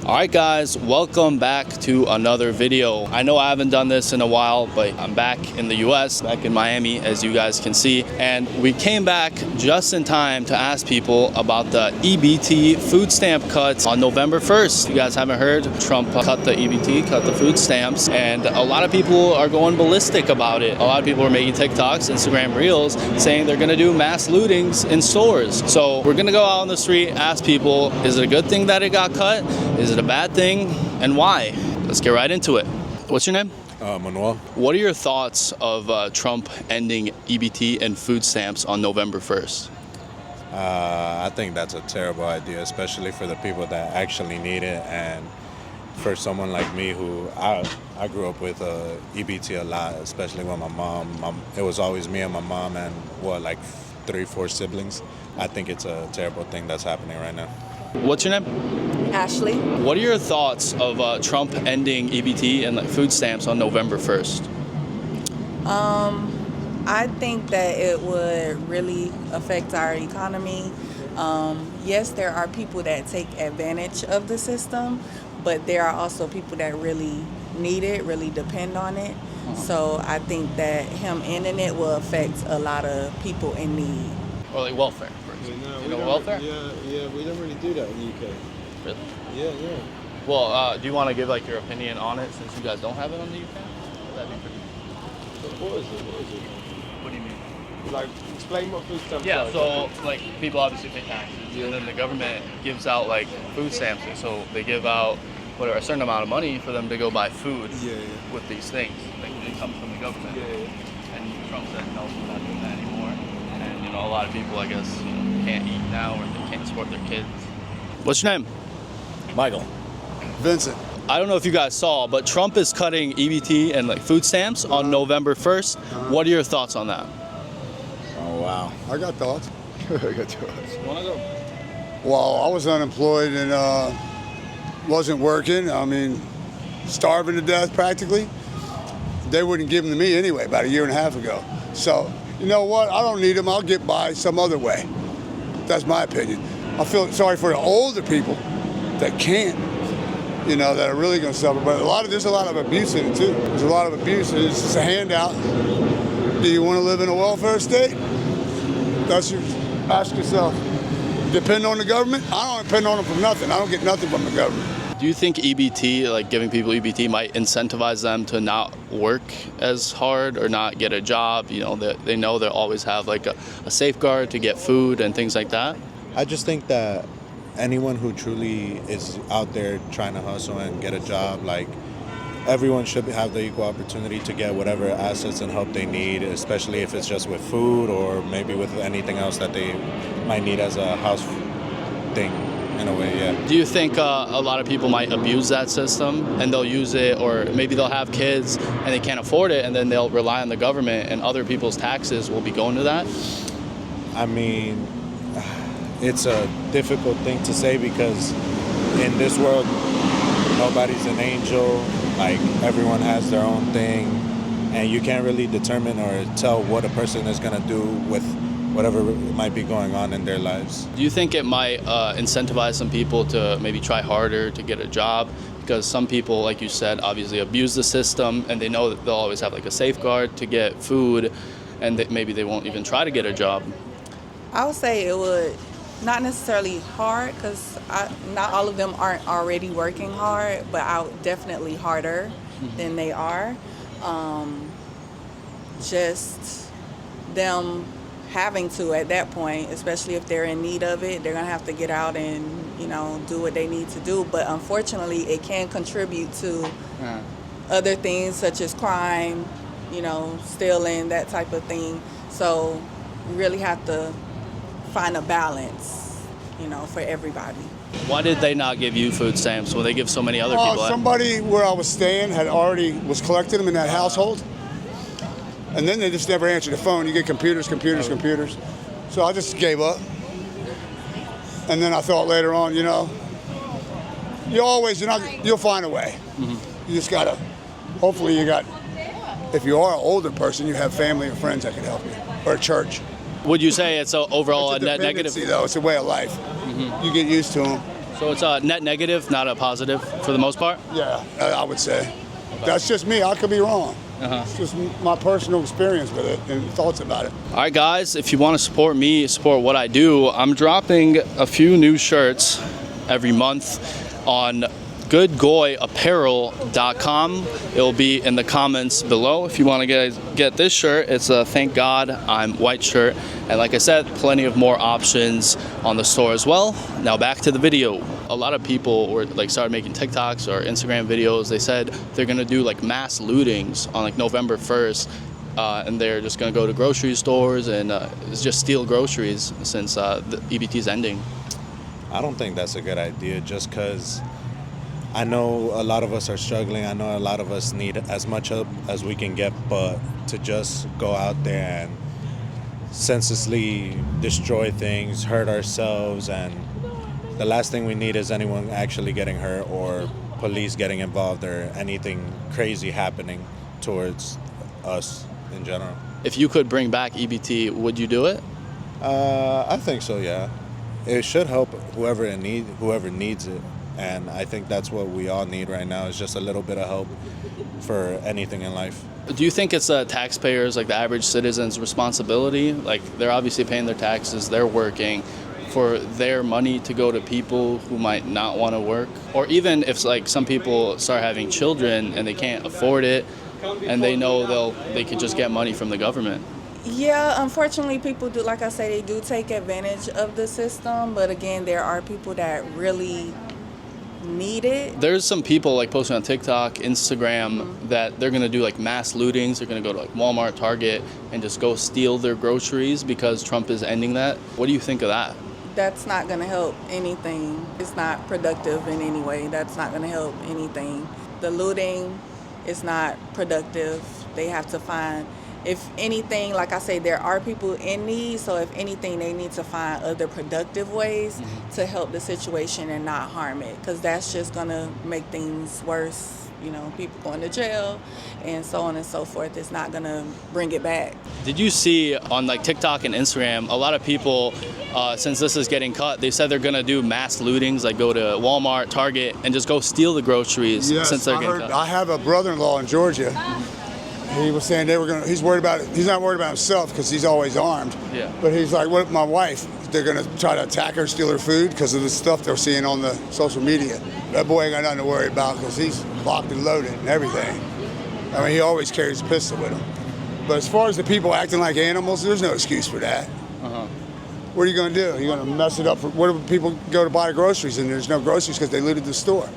Alright guys, welcome back to another video. I know I haven't done this in a while, but I'm back in the US, back in Miami, as you guys can see. And we came back just in time to ask people about the EBT food stamp cuts on November 1st. You guys haven't heard, Trump cut the EBT, cut the food stamps, and a lot of people are going ballistic about it. A lot of people are making TikToks, Instagram Reels, saying they're gonna do mass lootings in stores. So we're gonna go out on the street, ask people, is it a good thing that it got cut? Is it a bad thing, and why? Let's get right into it. What's your name? Manuel. What are your thoughts of Trump ending EBT and food stamps on November 1st? I think that's a terrible idea, especially for the people that actually need it, and for someone like me who I grew up with EBT a lot, especially with my mom. It was always me and my mom and like 3-4 siblings. I think it's a terrible thing that's happening right now. What's your name? Ashley. What are your thoughts of Trump ending EBT and food stamps on November 1st? I think that it would really affect our economy. Yes, there are people that take advantage of the system, but there are also people that really need it, really depend on it. So I think that him ending it will affect a lot of people in need. Or like welfare, for example. You know welfare? Yeah, we don't really do that in the UK. Really? Yeah. Well, do you want to give like your opinion on it since you guys don't have it on the UK? That'd be pretty. What is it? What do you mean? Like, explain what food stamps Yeah, are. so like people obviously pay taxes, and then the government gives out like food stamps. So they give out whatever a certain amount of money for them to go buy food with these things. Like it comes from the government. And Trump said no, we're not doing that anymore. And a lot of people, I guess, can't eat now or they can't support their kids. What's your name? Michael. Vincent. I don't know if you guys saw, but Trump is cutting EBT and like food stamps on November 1st. What are your thoughts on that? Oh, wow. I got thoughts. Wanna go? Well, I was unemployed and wasn't working. I mean, starving to death practically. They wouldn't give them to me anyway about a year and a half ago. So, you know what? I don't need them. I'll get by some other way. That's my opinion. I feel sorry for the older people that can't, that are really going to suffer. But there's a lot of abuse in it too. There's a lot of abuse. It's just a handout. Do you want to live in a welfare state? Ask yourself. Depend on the government? I don't depend on them for nothing. I don't get nothing from the government. Do you think EBT, like giving people EBT, might incentivize them to not work as hard or not get a job? They know they'll always have like a safeguard to get food and things like that. I just think that anyone who truly is out there trying to hustle and get a job, like everyone should have the equal opportunity to get whatever assets and help they need, especially if it's just with food or maybe with anything else that they might need as a house thing. In a way, yeah. Do you think a lot of people might abuse that system and they'll use it, or maybe they'll have kids and they can't afford it and then they'll rely on the government and other people's taxes will be going to that? I mean, it's a difficult thing to say because in this world, nobody's an angel. Like, everyone has their own thing, and you can't really determine or tell what a person is going to do with whatever might be going on in their lives. Do you think it might incentivize some people to maybe try harder to get a job? Because some people, like you said, obviously abuse the system and they know that they'll always have like a safeguard to get food, and that maybe they won't even try to get a job. I would say it would not necessarily hard, because not all of them aren't already working hard, but definitely harder than they are. Just them having to at that point, especially if they're in need of it, they're gonna have to get out and do what they need to do. But unfortunately, it can contribute to other things such as crime, stealing, that type of thing. So we really have to find a balance, for everybody. Why did they not give you food stamps when they give so many other people? Somebody where I was staying was collecting them in that household. And then they just never answer the phone. You get computers. So I just gave up. And then I thought later on, you'll find a way. You just gotta, hopefully if you are an older person, you have family or friends that can help you, or a church. Would you say it's overall It's a net negative? though. It's a way of life. You get used to them. So it's a net negative, not a positive for the most part? Yeah, I would say. That's just me. I could be wrong. It's just my personal experience with it and thoughts about it. All right, guys, if you want to support me, support what I do, I'm dropping a few new shirts every month on goodgoyapparel.com. It'll be in the comments below. If you want to get this shirt, it's a Thank God I'm White shirt. And like I said, plenty of more options on the store as well. Now back to the video. A lot of people were started making TikToks or Instagram videos. They said they're gonna do like mass lootings on like November 1st. And they're just gonna go to grocery stores and just steal groceries since the EBT is ending. I don't think that's a good idea, just because I know a lot of us are struggling. I know a lot of us need as much help as we can get, but to just go out there and senselessly destroy things, hurt ourselves, and the last thing we need is anyone actually getting hurt or police getting involved or anything crazy happening towards us in general. If you could bring back EBT, would you do it? I think so, yeah. It should help whoever needs it. And I think that's what we all need right now, is just a little bit of help for anything in life. Do you think it's taxpayers, like the average citizen's responsibility? Like, they're obviously paying their taxes, they're working, for their money to go to people who might not want to work? Or even if like some people start having children and they can't afford it and they know they could just get money from the government. Yeah, unfortunately, people do, like I say, they do take advantage of the system. But again, there are people that really need it. There's some people like posting on TikTok, Instagram, that they're gonna do like mass lootings. They're gonna go to like Walmart, Target, and just go steal their groceries because Trump is ending that. What do you think of that? That's not going to help anything. It's not productive in any way. That's not going to help anything. The looting is not productive. They have to find, if anything, like I say, there are people in need, so if anything, they need to find other productive ways to help the situation and not harm it, because that's just going to make things worse. You know, people going to jail and so on and so forth. It's not going to bring it back. Did you see on like TikTok and Instagram, a lot of people, since this is getting cut, they said they're going to do mass lootings, like go to Walmart, Target, and just go steal the groceries since they're getting cut? I have a brother-in-law in Georgia. He was saying they were going to, he's worried about it. He's not worried about himself because he's always armed. Yeah. But he's like, what if my wife, they're going to try to attack her, steal her food because of the stuff they're seeing on the social media. That boy ain't got nothing to worry about because he's locked and loaded and everything. I mean, he always carries a pistol with him. But as far as the people acting like animals, there's no excuse for that. What are you going to do? You're going to mess it up? What if people go to buy groceries and there's no groceries because they looted the store?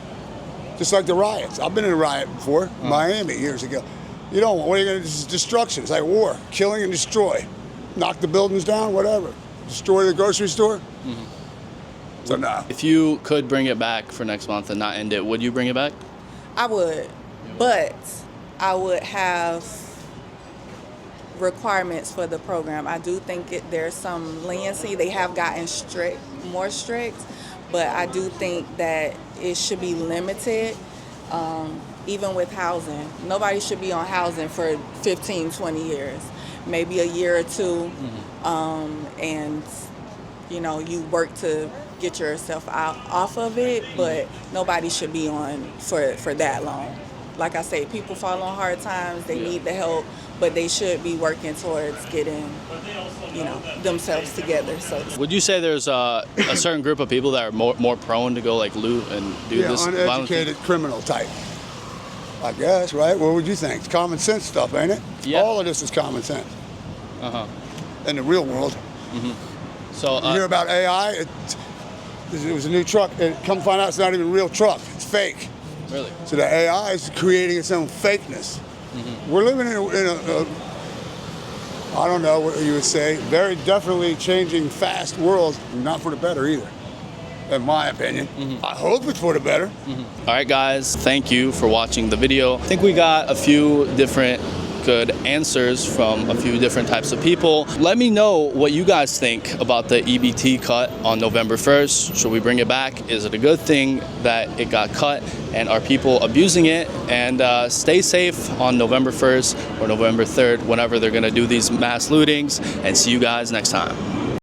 Just like the riots. I've been in a riot before, Miami, years ago. You don't want, what are you going to do? This is destruction. It's like war, killing and destroy. Knock the buildings down, whatever. Destroy the grocery store. So no. If you could bring it back for next month and not end it, would you bring it back? I would, but I would have requirements for the program. I do think there's some leniency. They have gotten more strict, but I do think that it should be limited. Even with housing, nobody should be on housing for 15, 20 years, maybe a year or two, and you know, you work to get yourself off of it, but nobody should be on for that long. Like I say, people fall on hard times, they need the help, but they should be working towards getting, you know, themselves together. So would you say there's a certain group of people that are more prone to go like loot and do this violent uneducated criminal type, I guess, right? What would you think? It's common sense stuff, ain't it? Yeah. All of this is common sense. In the real world. So you hear about AI? It was a new truck. Come find out it's not even a real truck. It's fake. Really? So the AI is creating its own fakeness. We're living in a I don't know what you would say, very definitely changing fast world, not for the better either, in my opinion. I hope it's for the better. All right, guys, thank you for watching the video. I think we got a few different good answers from a few different types of people. Let me know what you guys think about the EBT cut on November 1st. Should we bring it back? Is it a good thing that it got cut? And are people abusing it? And stay safe on November 1st or November 3rd, whenever they're gonna do these mass lootings. And see you guys next time.